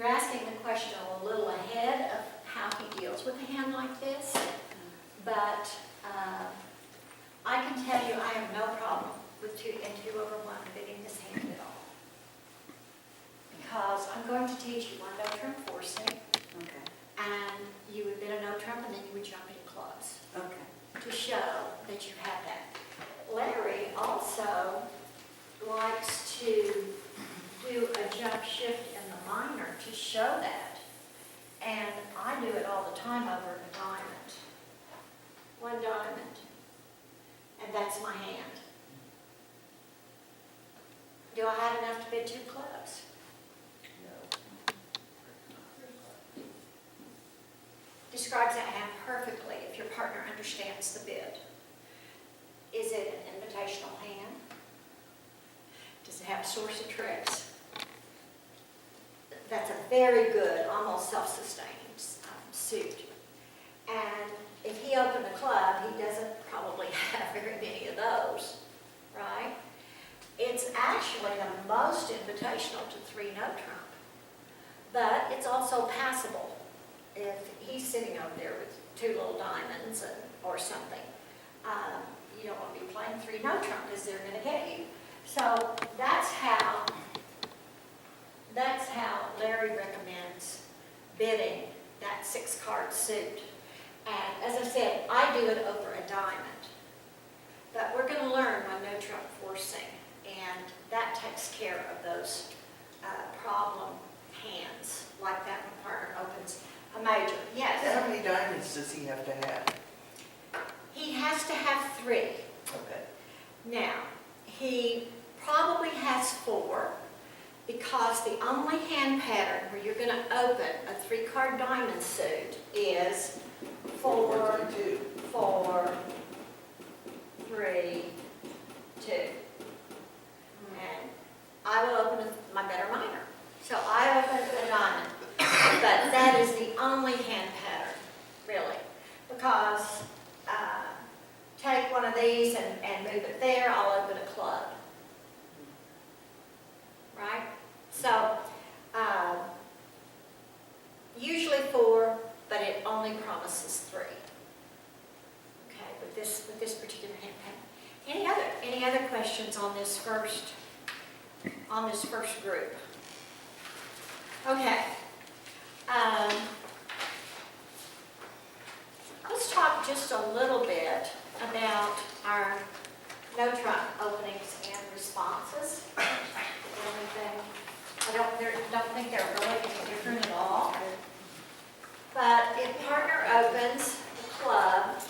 you're asking the question a little ahead of how he deals with a hand like this, but I can tell you I have no problem with 2 over 1 bidding this hand at all. Because I'm going to teach you 1 no trump forcing, Okay. and you would bid a no trump and then you would jump in clubs Okay. to show that you have that. Larry also likes to do a jump shift in the minor to show that. And I do it all the time over a diamond. 1 diamond. And that's my hand. Do I have enough to bid 2 clubs? Describes that hand perfectly if your partner understands the bid. Is it an invitational hand? Does it have a source of tricks? That's a very good, almost self-sustaining suit. And if he opened a club, he doesn't probably have very many of those, right? It's actually the most invitational to 3 no trump, but it's also passable. If he's sitting over there with 2 little diamonds or something, you don't want to be playing 3 no trump because they're going to get you. So that's how Larry recommends bidding that 6-card suit. And as I said, I do it over a diamond. But we're going to learn 1 no trump forcing, and that takes care of those problem hands, like that when partner opens a major. Yes? How many diamonds does he have to have? He has to have 3. Okay. Now, he probably has 4, because the only hand pattern where you're going to open a 3-card diamond suit is 4, 2. 4, 3, 2. And I will open my better minor. So I open a diamond, but that is the only hand pattern, really, because take one of these and move it there, I'll open a club. Right? So, usually 4, but it only promises 3. Okay, with this particular hand pattern. Any other questions on this first group? Okay. Let's talk just a little bit about our no trump openings and responses. I don't think they're really any different at all. But if partner opens a club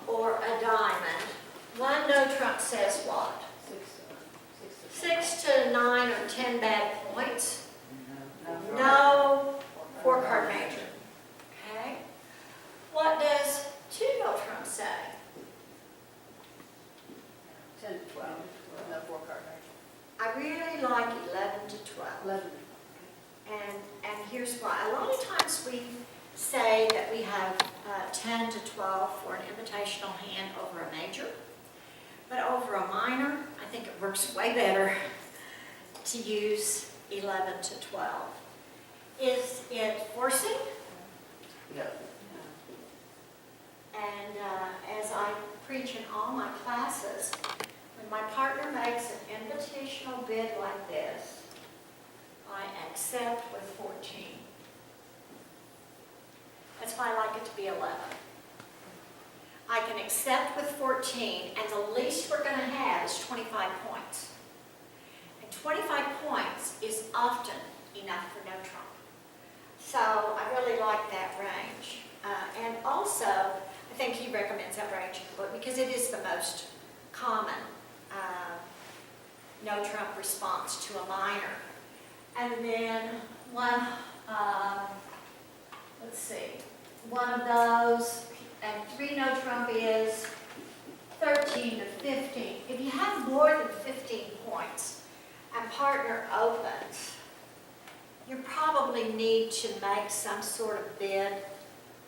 or a diamond, 1 no trump says what? 6 to 9 or 10 bad points. No 4-card major. Okay? What does 2 no trump say? 10 to 12, no 4-card major. I really like 11 to 12. 11. And here's why. A lot of times we say that we have 10 to 12 for an invitational hand over a major. But over a minor, I think it works way better to use 11 to 12. Is it forcing? Yeah. And as I preach in all my classes, when my partner makes an invitational bid like this, I accept with 14. That's why I like it to be 11. I can accept with 14, and the least we're going to have is 25 points. And 25 points is often enough for no trump. So I really like that range. And also, I think he recommends that range in the book because it is the most common no trump response to a minor. And then one of those, and 3 no trump is 13 to 15. If you have more than 15 points and partner opens, you probably need to make some sort of bid,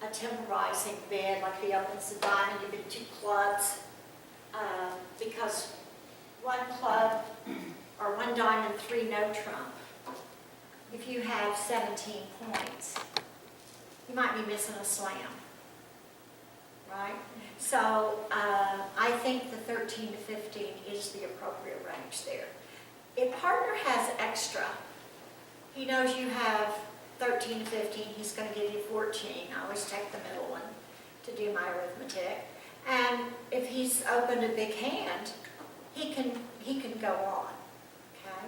a temporizing bid, like if he opens the diamond, you bid 2 clubs, because 1 club or 1 diamond, 3 no trump if you have 17 points, you might be missing a slam, right? So I think the 13 to 15 is the appropriate range there. If partner has extra, he knows you have 13 to 15, he's going to give you 14. I always take the middle one to do my arithmetic. And if he's opened a big hand, he can go on, okay?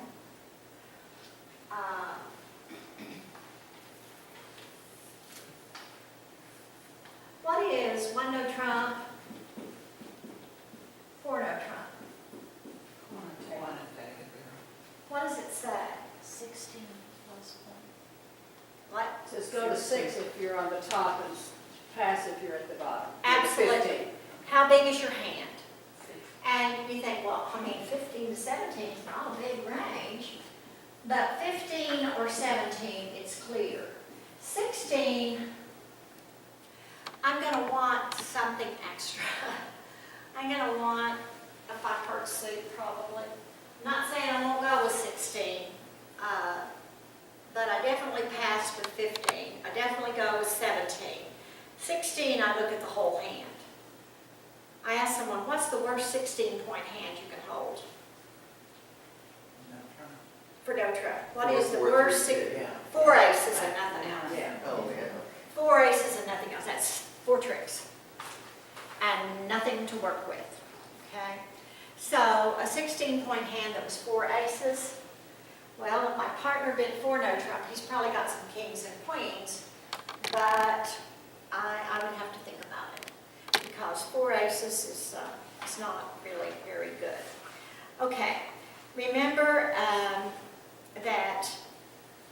What is one no trump, four no trump? One and take it What does it say? 16 plus 1. What? It says go to 6 if you're on the top and pass if you're at the bottom. Absolutely. 15. How big is your hand? And you think, well, I mean, 15 to 17 is not a big range, but 15 or 17, it's clear. 16, I'm going to want something extra. I'm going to want a 5-part suit, probably. I'm not saying I won't go with 16, but I definitely pass with 15. I definitely go with 17. 16, I look at the whole hand. I asked someone, what's the worst 16-point hand you can hold for no trump? What is the worst? Yeah. 4 aces and nothing else. Yeah, oh, yeah. 4 aces and nothing else. That's 4 tricks. And nothing to work with, okay? So a 16-point hand that was 4 aces, well, if my partner bid 4 no trump, he's probably got some kings and queens, but I would have to think about it, because 4 aces is not really very good. Okay, remember that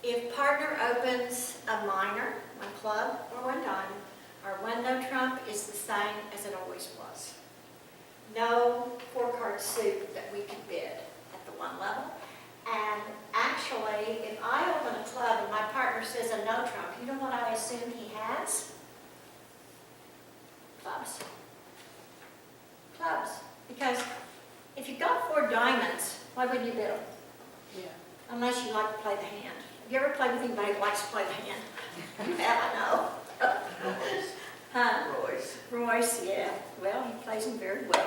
if partner opens a minor, 1 club or 1 diamond, our 1 no trump is the same as it always was. No 4-card suit that we can bid at the 1 level. And actually, if I open a club and my partner says a no trump, you know what I assume he has? Clubs. Clubs. Because if you've got 4 diamonds, why wouldn't you bid them? Yeah. Unless you like to play the hand. Have you ever played with anybody who likes to play the hand? Yeah, I know. Huh? Royce, yeah. Well, he plays them very well.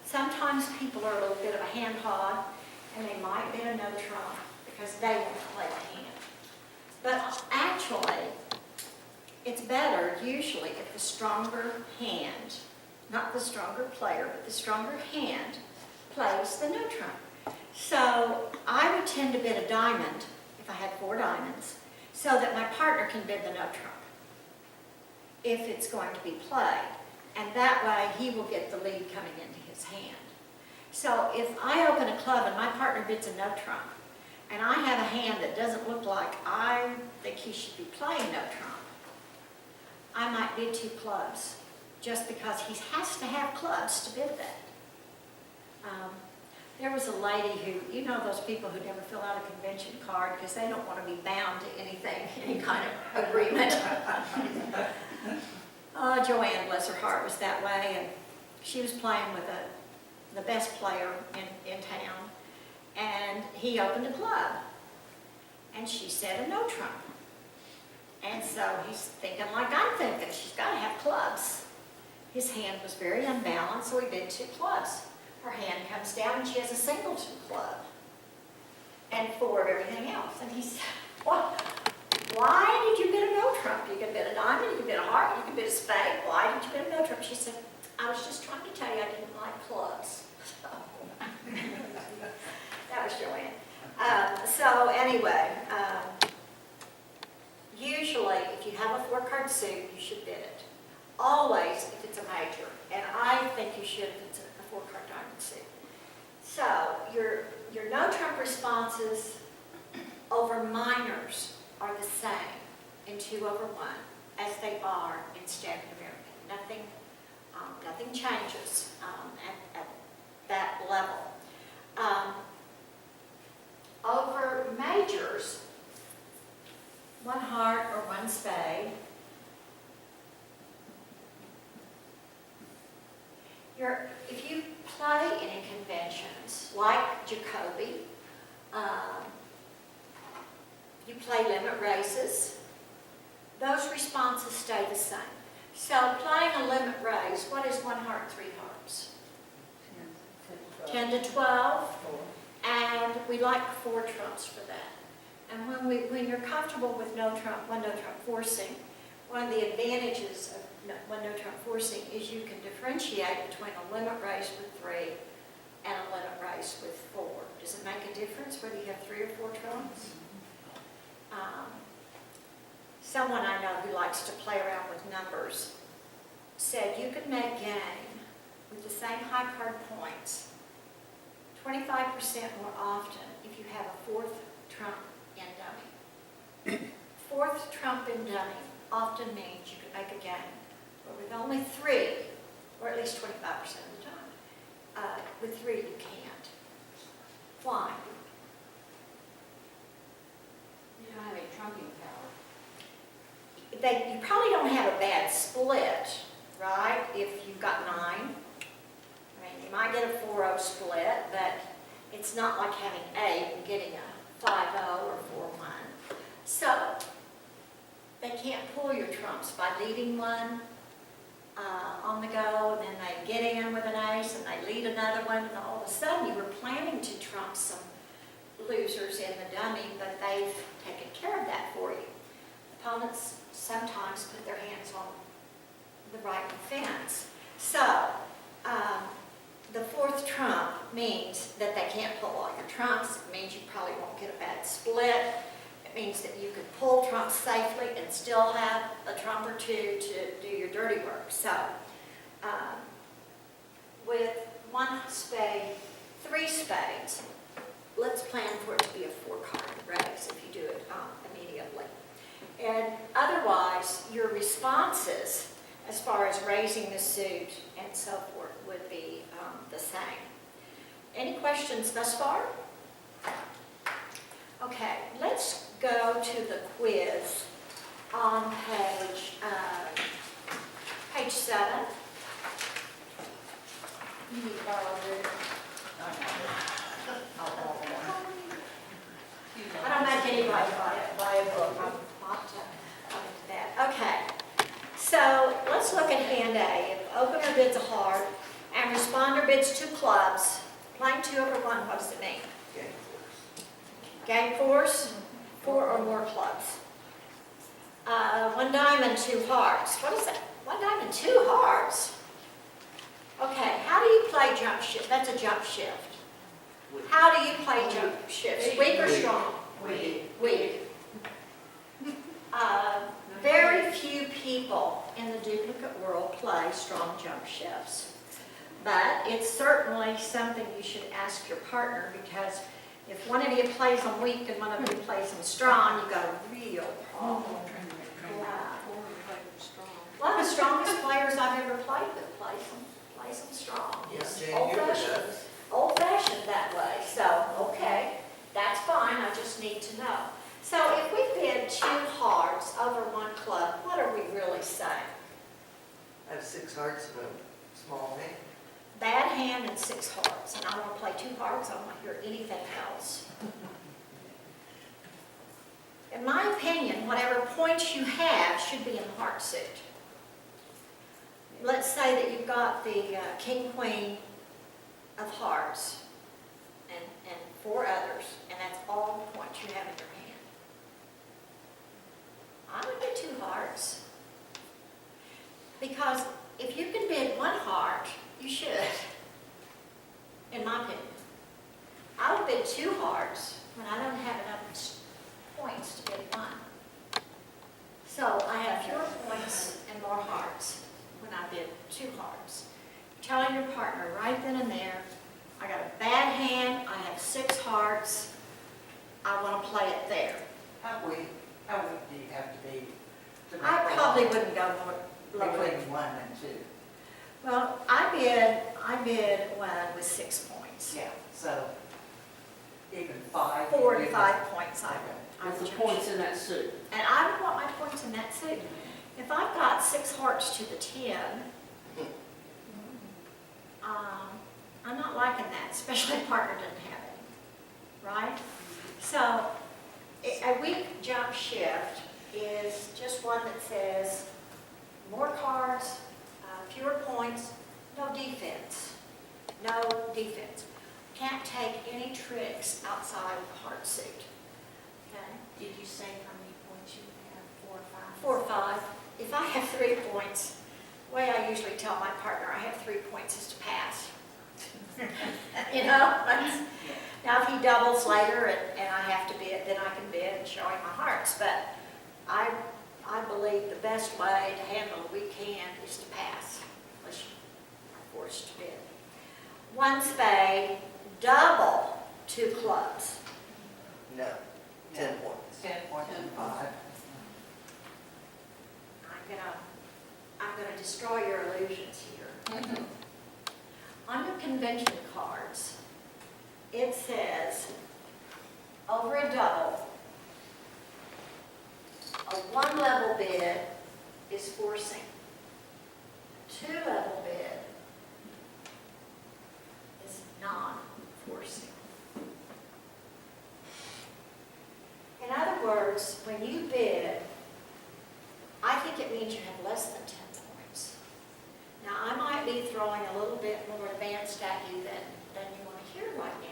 Sometimes people are a little bit of a hand hog, and they might bid a no trump because they want to play the hand. But actually, it's better usually if the stronger hand, not the stronger player, but the stronger hand plays the no trump. So I would tend to bid a diamond if I had 4 diamonds, so that my partner can bid the no trump if it's going to be played. And that way he will get the lead coming into his hand. So if I open a club and my partner bids a no trump, and I have a hand that doesn't look like I think he should be playing no trump, I might bid 2 clubs, just because he has to have clubs to bid that. There was a lady who, you know those people who never fill out a convention card because they don't want to be bound to anything, any kind of agreement. Joanne, bless her heart, was that way, and she was playing with the best player in town, and he opened a club, and she said a no trump. And so he's thinking like I'm thinking, she's got to have clubs. His hand was very unbalanced, so he bid 2 clubs. Her hand comes down and she has a singleton club and 4 of everything else. And he said, well, why did you bid a no trump? You can bid a diamond, you can bid a heart, you can bid a spade. Why did you bid a no trump? She said, I was just trying to tell you I didn't like clubs. So, that was Joanne. So anyway, usually if you have a 4-card suit, you should bid it. Always if it's a major. And I think you should if it's a 4-card diamond suit. So your no trump responses over minors are the same in 2 over 1 as they are in Standard American. Nothing changes at that level. Over majors, 1 heart or 1 spade, if you play in conventions like Jacoby, you play limit races. Those responses stay the same. So playing a limit race, what is 1 heart, 3 hearts? 10 to 12, and we like 4 trumps for that. And when you're comfortable with no trump forcing, one of the advantages of no trump forcing is you can differentiate between a limit race with 3 and a limit race with 4. Does it make a difference whether you have 3 or 4 trumps? Someone I know who likes to play around with numbers said you could make game with the same high card points 25% more often if you have a 4th trump in dummy. 4th trump in dummy often means you can make a game, but with only 3, or at least 25% of the time, with 3 you can't. Why? You don't have any trumping power. You probably don't have a bad split, right, if you've got 9. I mean, you might get a 4-0 split, but it's not like having 8 and getting a 5-0 or 4-1. So, they can't pull your trumps by leading one on the go, and then they get in with an ace, and they lead another one, and all of a sudden you were planning to trump some losers in the dummy, but they've taken care of that for you. Opponents sometimes put their hands on the right defense. So, the 4th trump means that they can't pull all your trumps. It means you probably won't get a bad split. It means that you could pull trumps safely and still have a trump or 2 to do your dirty work. So, with 1 spade, 3 spades, let's plan for it to be a 4-card race if you do it immediately. And otherwise, your responses, as far as raising the suit and so forth, would be the same. Any questions thus far? Okay, let's go to the quiz on page 7. You need to borrow it. I don't make anybody buy a book. I'm not into that. Okay, so let's look at hand A. If opener bids a heart and responder bids 2 clubs, playing 2 over 1, what does it mean? Game force, 4 or more clubs. 1 diamond, 2 hearts. What is that? 1 diamond, 2 hearts. Okay, how do you play jump shift? That's a jump shift. How do you play jump shifts? Weak or strong? Weak. Very few people in the duplicate world play strong jump shifts. But it's certainly something you should ask your partner, because if one of you plays them weak and one of you plays them strong, you've got a real problem. One of the strongest players I've ever played with plays them strong. Yes, Jane Huber does. Old-fashioned that way. So, okay, that's fine. I just need to know. So if we bid 2 hearts over 1 club, what are we really saying? I have 6 hearts of a small hand. Bad hand and 6 hearts, and I want to play 2 hearts. I don't want to hear anything else. In my opinion, whatever points you have should be in the heart suit. Let's say that you've got the king, queen of hearts and 4 others, and that's all the points you have in your hand. I would bid 2 hearts. Because if you can bid 1 heart, you should, in my opinion. I would bid 2 hearts when I don't have enough points to bid 1. So I have fewer points and more hearts when I bid 2 hearts. Telling your partner right then and there, I got a bad hand, I have 6 hearts, I want to play it there. How weak do you have to be to make I a probably lot wouldn't go more lower. between 1 and 2? Well, I bid 1 with 6 points. Yeah, so even 5. 4 to 5 points I With would the judge. points in that suit. And I would want my points in that suit. If I've got 6 hearts to the 10, I'm not liking that, especially if a partner doesn't have it, right? So A weak jump shift is just one that says more cards, fewer points, no defense. No defense. Can't take any tricks outside of the heart suit. Okay? Did you say how many points you have, 4 or 5? 4 or 5. If I have 3 points, the way I usually tell my partner I have 3 points is to pass. You know? Now, if he doubles later and I have to bid, then I can bid and show him my hearts. But I believe the best way to handle a weak hand is to pass, unless you are forced to bid. 1 spade, double 2 clubs. No, 10 points. 10 points and 5. I'm gonna destroy your illusions here. On your convention cards, it says, over a double, a 1-level bid is forcing. 2-level bid is non-forcing. In other words, when you bid, I think it means you have less than 10 points. Now, I might be throwing a little bit more advanced at you than you want to hear right now.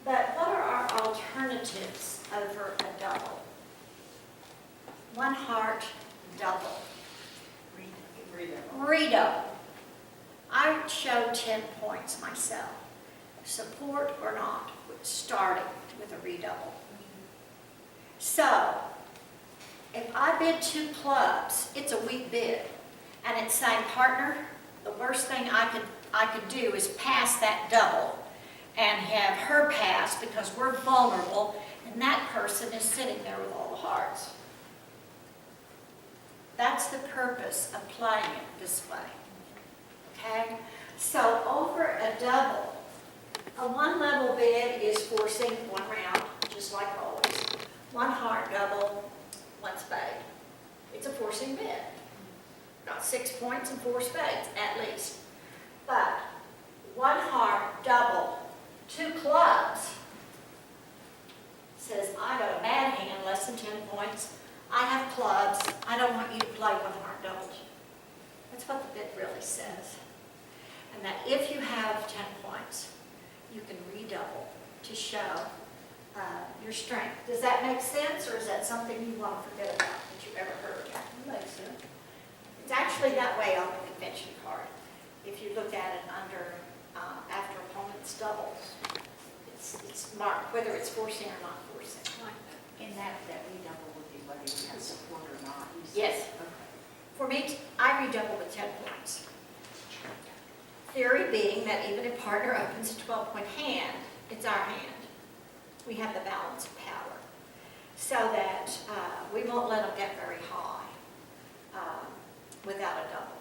But what are our alternatives over a double? 1 heart, double. Redouble. I showed 10 points myself. Support or not, starting with a redouble. So, if I bid 2 clubs, it's a weak bid. And it's saying, partner, the worst thing I could do is pass that double and have her pass because we're vulnerable and that person is sitting there with all the hearts. That's the purpose of playing it this way. Okay? So over a double, a 1-level bid is forcing 1 round, just like always. 1 heart double, 1 spade. It's a forcing bid. Got 6 points and 4 spades, at least. But 1 heart double, 2 clubs, says I got a bad hand, less than 10 points. I have clubs. I don't want you to play 1 heart doubles. That's what the bid really says. And that if you have 10 points, you can redouble to show your strength. Does that make sense, or is that something you want to forget about that you ever heard? Makes sense. It's actually that way on the convention card. If you look at it under after opponents doubles, it's marked whether it's forcing or not forcing. And that redouble would be whether you have support or not. You said- Yes. Okay. For me, I redouble with 10 points. Theory being that even if partner opens a 12-point hand, it's our hand. We have the balance of power. So that we won't let them get very high without a double.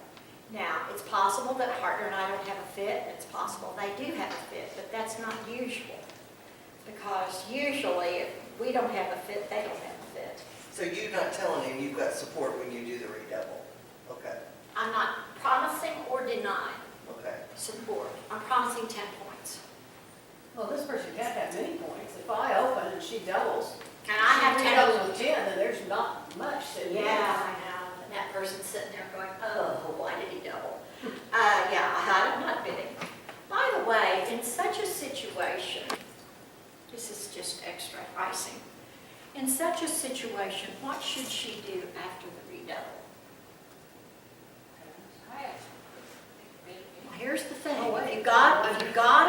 Now, it's possible that partner and I don't have a fit, and it's possible they do have a fit, but that's not usual. Because usually, if we don't have a fit, they don't have a fit. So you're not telling him you've got support when you do the redouble? Okay, I'm not promising or denying okay. support. I'm promising 10 points. Well, this person can't have many points. If I open and she doubles, And I have she 10. doubles with 10, then there's not much to do. Yeah, I know. And that person's sitting there going, oh, why did he double? Yeah, I'm not bidding. By the way, in such a situation, this is just extra icing. In such a situation, what should she do after the redouble? Well, here's the thing. Oh, wait. If you've got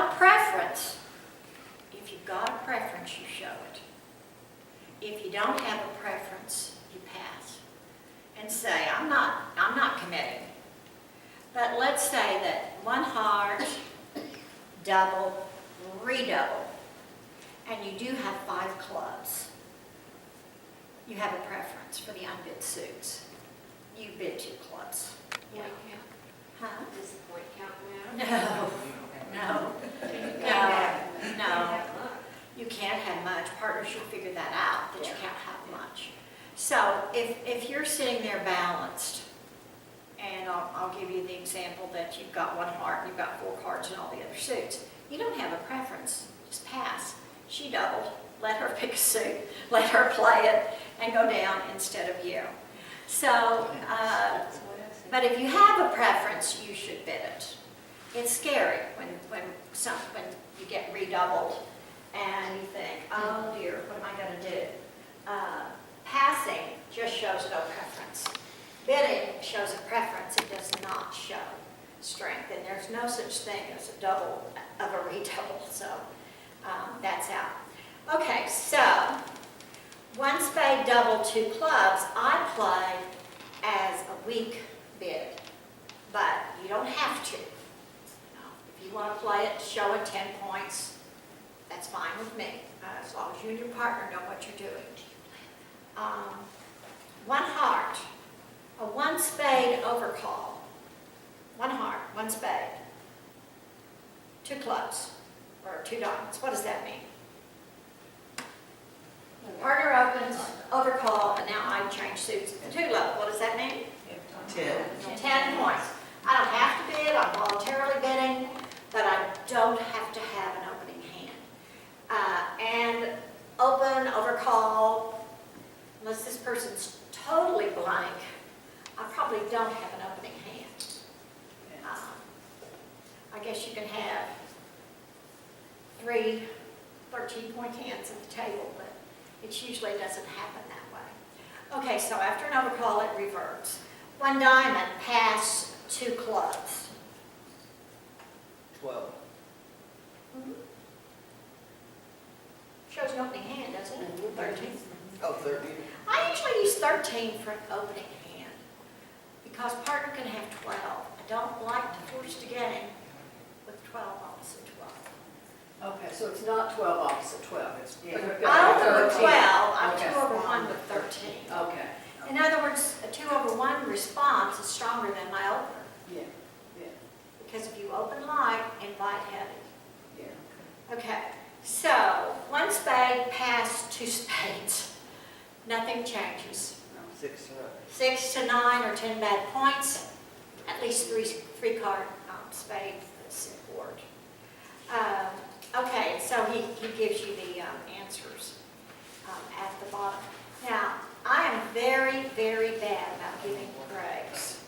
a preference, you show it. If you don't have a preference, you pass and say, I'm not committing. But let's say that 1 heart, double, redouble, and you do have 5 clubs. You have a preference for the unbid suits. You bid 2 clubs. Point Huh? count. Does the point count matter? No. You can't have much. Partners should figure that out, that you can't have much. So if you're sitting there balanced, and I'll give you the example that you've got 1 heart and you've got 4 cards and all the other suits. You don't have a preference, just pass. She doubled, let her pick a suit, let her play it, and go down instead of you. So, but if you have a preference, you should bid it. It's scary when you get redoubled and you think, oh dear, what am I gonna do? Passing just shows no preference. Bidding shows a preference, it does not show strength, and there's no such thing as a double of a redouble, so that's out. Okay, so, one spade, double, 2 clubs, I played as a weak bid, but you don't have to. If you want to play it, show it 10 points, that's fine with me, as long as you and your partner know what you're doing. 1 heart, a 1 spade overcall. 1 heart, 1 spade. 2 clubs, or 2 diamonds, what does that mean? Partner opens, overcall, and now I change suits. 2 love, what does that mean? 10. 10 points. I don't have to bid, I'm voluntarily bidding, but I don't have to have an opening hand. And open, overcall, unless this person's totally blank, I probably don't have an opening hand. I guess you can have 3 13-point hands at the table, but it usually doesn't happen that way. Okay, so after an overcall, it reverts. 1 diamond, pass 2 clubs. 12. Shows an opening hand, doesn't it? 13. Oh, 13. I usually use 13 for an opening hand because partner can have 12. I don't like to force the game with 12 opposite 12. Okay, so it's not 12 opposite 12, it's. Yeah. I open with 12, I'm Okay. 2 over 1 with 13. Okay, In other words, a 2 over 1 response is stronger than my opener yeah, yeah, because if you open light, invite heavy. yeah. Okay, so 1 spade, pass 2 spades. Nothing changes. 6 to 9. 6 to 9 or 10 bad points, at least 3 card spade support. Okay, so he gives you the answers at the bottom. Now, I am very, very bad about giving grades.